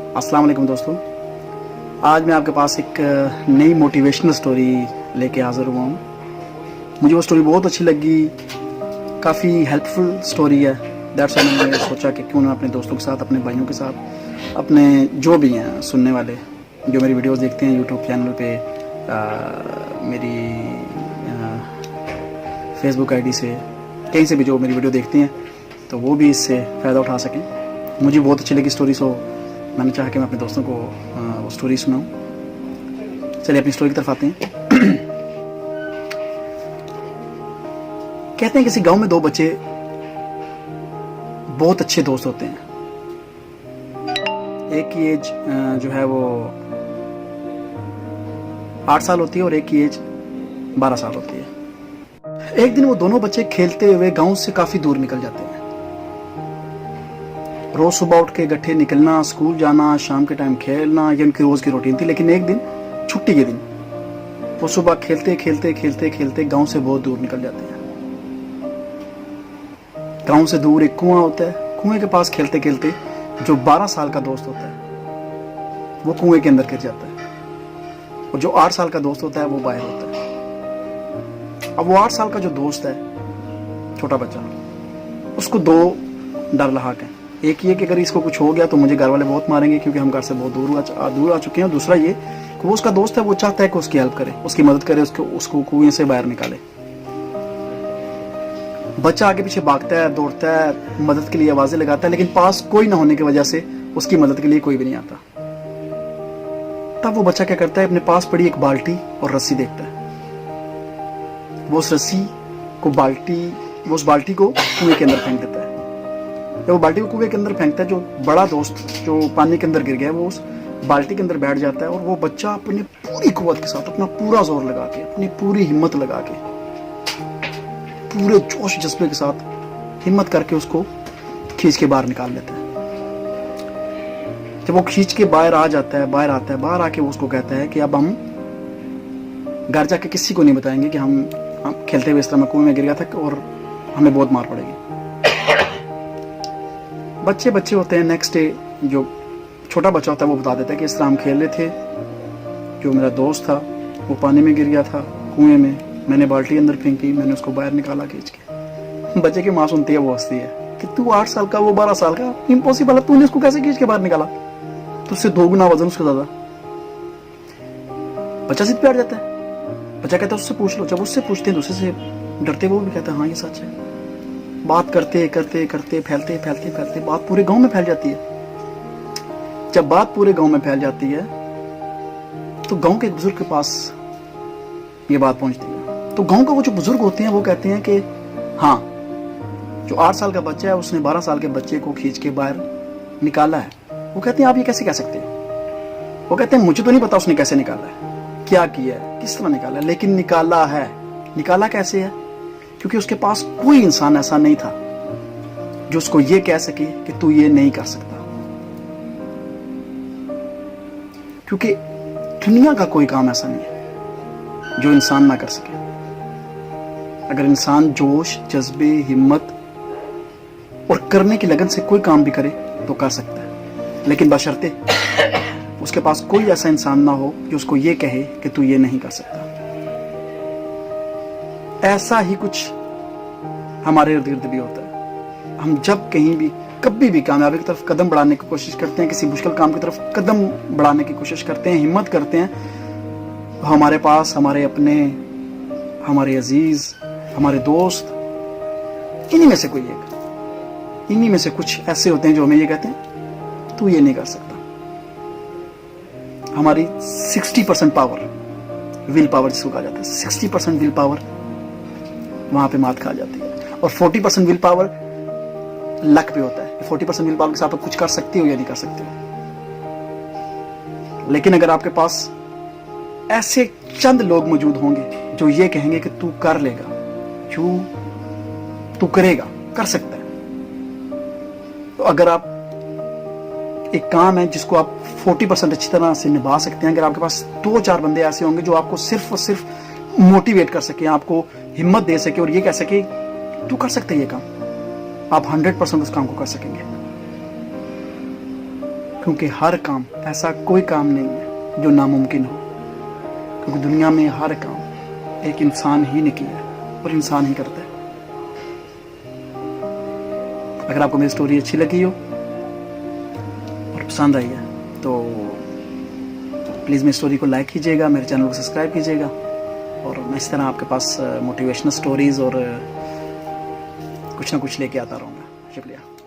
अस्सलाम वालेकुम दोस्तों, आज मैं आपके पास एक नई मोटिवेशनल स्टोरी लेके हाज़िर हुआ हूँ। मुझे वो स्टोरी बहुत अच्छी लगी, काफ़ी हेल्पफुल स्टोरी है। दैट्स व्हाई मैंने सोचा कि क्यों ना अपने दोस्तों के साथ, अपने भाइयों के साथ, अपने जो भी हैं सुनने वाले, जो मेरी वीडियोस देखते हैं यूट्यूब चैनल पे, मेरी फेसबुक आईडी से, कहीं से भी जो मेरी वीडियो देखते हैं, तो वो भी इससे फ़ायदा उठा सकें। मुझे बहुत अच्छी लगी स्टोरी, सो मैंने चाहा कि मैं अपने दोस्तों को वो स्टोरी सुनाऊं। चलिए अपनी स्टोरी की तरफ आते हैं। कहते हैं किसी गांव में दो बच्चे बहुत अच्छे दोस्त होते हैं। एक की एज जो है वो 8 साल होती है और एक की एज 12 साल होती है। एक दिन वो दोनों बच्चे खेलते हुए गांव से काफी दूर निकल जाते हैं। रोज सुबह उठ के गड्ढे निकलना, स्कूल जाना, शाम के टाइम खेलना, ये उनकी रोज की रूटीन थी। लेकिन एक दिन छुट्टी के दिन वो सुबह खेलते खेलते खेलते खेलते गांव से बहुत दूर निकल जाते हैं। गांव से दूर एक कुआं होता है। कुएं के पास खेलते खेलते जो 12 साल का दोस्त होता है वो कुएं के अंदर गिर जाता है, और जो 8 साल का दोस्त होता है वो बाहर होता है। अब वो 8 साल का जो दोस्त है, छोटा बच्चा, उसको दो डर लहाक है। एक ये कि अगर इसको कुछ हो गया तो मुझे घर वाले बहुत मारेंगे, क्योंकि हम घर से बहुत दूर आ चुके हैं। दूसरा ये कि वो उसका दोस्त है, वो चाहता है कि उसकी हेल्प करे, उसकी मदद करे, उसको कुएं से बाहर निकाले। बच्चा आगे पीछे भागता है, दौड़ता है, मदद के लिए आवाजें लगाता है, लेकिन पास कोई ना होने की वजह से उसकी मदद के लिए कोई भी नहीं आता। तब वो बच्चा क्या करता है, अपने पास पड़ी एक बाल्टी और रस्सी देखता है। वो उस बाल्टी को कुएं के अंदर फेंक देता है। जब वो बाल्टी को कुएं के अंदर फेंकता है, जो बड़ा दोस्त जो पानी के अंदर गिर गया, वो उस बाल्टी के अंदर बैठ जाता है। और वो बच्चा अपनी पूरी कुव्वत के साथ, अपना पूरा जोर लगा के, अपनी पूरी हिम्मत लगा के, पूरे जोश जज्बे के साथ हिम्मत करके उसको खींच के बाहर निकाल लेता है। जब वो खींच के बाहर आ जाता है, बाहर आता है, बाहर आके वो उसको कहता है कि अब हम घर जाके किसी को नहीं बताएंगे कि हम खेलते हुए इस तरह मैं कुएं में गिर गया था और हमें बहुत मार पड़ेगी। बच्चे होते हैं, नेक्स्ट डे जो छोटा बच्चा होता है वो बता देता है कि इस तरह हम खेल रहे थे, जो मेरा दोस्त था वो पानी में गिर गया था कुएं में, मैंने बाल्टी अंदर फेंकी, मैंने उसको बाहर निकाला खींच के। बच्चे की माँ सुनती है, वो हंसती है कि तू 8 साल का, वो 12 साल का, इम्पॉसिबल है, तूने उसको कैसे खींच के बाहर निकाला? तुझसे 2 गुना वजन उसका ज्यादा। बच्चा जिद पे बैठ जाता है। बच्चा कहता है उससे पूछ लो। जब उससे पूछते हैं तो उससे से डरते वो भी कहता है हाँ ये सच है। बात करते करते करते फैलते फैलते फैलते बात पूरे गांव में फैल जाती है। जब बात पूरे गांव में फैल जाती है तो गांव के एक बुजुर्ग के पास ये बात पहुंचती है। तो गांव का वो जो बुजुर्ग होते हैं वो कहते हैं कि हाँ, जो 8 साल का बच्चा है उसने 12 साल के बच्चे को खींच के बाहर निकाला है। वो कहते हैं आप ये कैसे कह सकते हैं? वो कहते हैं मुझे तो नहीं पता उसने कैसे निकाला है, क्या किया है, किस तरह निकाला है, लेकिन निकाला है। निकाला कैसे है? क्योंकि उसके पास कोई इंसान ऐसा नहीं था जो उसको ये कह सके कि तू ये नहीं कर सकता। क्योंकि दुनिया का कोई काम ऐसा नहीं है जो इंसान ना कर सके। अगर इंसान जोश, जज्बे, हिम्मत और करने की लगन से कोई काम भी करे तो कर सकता है, लेकिन बशर्ते उसके पास कोई ऐसा इंसान ना हो जो उसको ये कहे कि तू ये नहीं कर सकता। ऐसा ही कुछ हमारे इर्द गिर्द भी होता है। हम जब कहीं भी कभी भी कामयाबी की तरफ कदम बढ़ाने की कोशिश करते हैं, किसी मुश्किल काम की तरफ कदम बढ़ाने की कोशिश करते हैं, हिम्मत करते हैं, तो हमारे पास हमारे अपने, हमारे अजीज, हमारे दोस्त, इन्हीं में से कोई एक, इन्हीं में से कुछ ऐसे होते हैं जो हमें ये कहते हैं तू ये नहीं कर सकता। हमारी 60% पावर, विल पावर जिसको कहा जाता है, 60% विल पावर वहां पे मात खा जाती है, और 40% विल पावर लक पे होता है। 40% विल पावर के साथ आप कुछ कर सकते हो या नहीं कर सकते हो। लेकिन अगर आपके पास ऐसे चंद लोग मौजूद होंगे जो ये कहेंगे कि तू कर लेगा, तू करेगा, कर सकता है, तो अगर आप एक काम है जिसको आप 40% अच्छी तरह से निभा सकते हैं, अगर आपके पास 2-4 बंदे ऐसे होंगे जो आपको सिर्फ और सिर्फ मोटिवेट कर सके, आपको हिम्मत दे सके और ये कह सके तू कर सकते है ये काम, आप 100% उस काम को कर सकेंगे। کیونکہ ہر کام ایسا کوئی کام نہیں ہے جو ناممکن ہو، کیونکہ دنیا میں ہر کام ایک انسان ہی نے کیا ہے اور انسان ہی کرتا ہے۔ اگر آپ کو میری سٹوری اچھی لگی ہو اور پسند آئی ہے تو پلیز میری سٹوری کو لائک کیجیے گا، میرے چینل کو سبسکرائب کیجیے گا، اور میں اس طرح آپ کے پاس موٹیویشنل سٹوریز اور کچھ نہ کچھ لے کے آتا رہوں گا۔ شکریہ۔